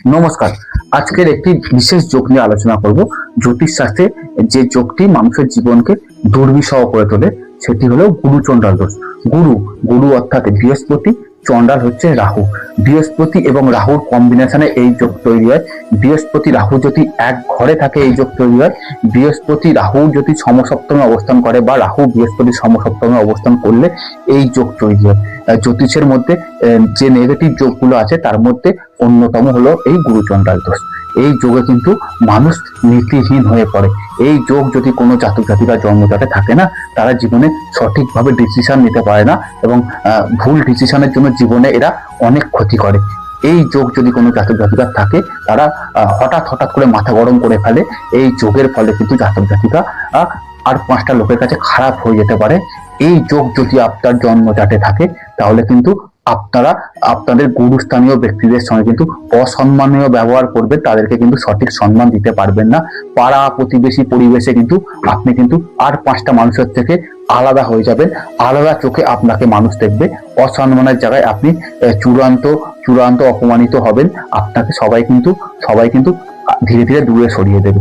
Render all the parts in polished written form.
নমস্কার। আজকের একটি বিশেষ যোগ নিয়ে আলোচনা করব। জ্যোতিষশাস্ত্রে যে যোগটি মানুষের জীবনকে দুর্বিষহ করে তোলে সেটি হলো গুরু চণ্ডাল দোষ। গুরু অর্থাৎ বৃহস্পতি, চণ্ডাল হচ্ছে রাহু। বৃহস্পতি এবং রাহুর কম্বিনেশনে এই যোগ তৈরি হয়। বৃহস্পতি রাহু যদি এক ঘরে থাকে এই যোগ তৈরি হয়। বৃহস্পতি রাহু যদি সমসপ্তমে অবস্থান করে বা রাহু বৃহস্পতি সমসপ্তমে অবস্থান করলে এই যোগ তৈরি হয়। জ্যোতিষের মধ্যে যে নেগেটিভ যোগগুলো আছে তার মধ্যে অন্যতম হলো এই গুরু চণ্ডাল দোষ। এই যোগে কিন্তু মানুষ নীতিহীন হয়ে পড়ে। এই যোগ যদি কোনো জাতক জাতিকার জন্মজাতে থাকে না, তারা জীবনে সঠিকভাবে ডিসিশন নিতে পারে না এবং ভুল ডিসিশনের জন্য জীবনে এরা অনেক ক্ষতি করে। এই যোগ যদি কোনো জাতক জাতিকার থাকে, তারা হঠাৎ করে মাথা গরম করে ফেলে। এই যোগের ফলে কিন্তু জাতক জাতিকা আর পাঁচটা লোকের কাছে খারাপ হয়ে যেতে পারে। এই যোগ যদি আপনার জন্মজাতে থাকে তাহলে কিন্তু আপনারা আপনাদের গুরুস্থানীয় ব্যক্তিদের সঙ্গে কিন্তু অসম্মানীয় ব্যবহার করবেন, তাদেরকে কিন্তু সঠিক সম্মান দিতে পারবেন না। পাড়া প্রতিবেশী পরিবেশে কিন্তু আপনি কিন্তু আর পাঁচটা মানুষের থেকে আলাদা হয়ে যাবেন। আলাদা চোখে আপনাকে মানুষ দেখবে। অসম্মানের জায়গায় আপনি চূড়ান্ত অপমানিত হবেন। আপনাকে সবাই কিন্তু ধীরে ধীরে দূরে সরিয়ে দেবে।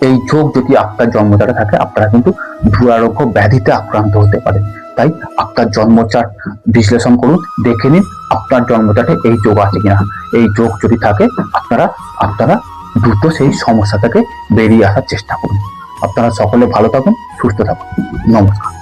এই যোগ যদি আপনার জন্মজাতে থাকে, আপনারা কিন্তু দুরারোগ্য ব্যাধিতে আক্রান্ত হতে পারে। তাই আপনার জন্মচার্ট বিশ্লেষণ করুন, দেখে নিন আপনার জন্মচার্টে এই যোগ আছে কিনা। এই যোগ যদি থাকে, আপনারা দ্রুত সেই সমস্যা থেকে বেরিয়ে আসার চেষ্টা করুন। আপনারা সকলে ভালো থাকুন, সুস্থ থাকুন। নমস্কার।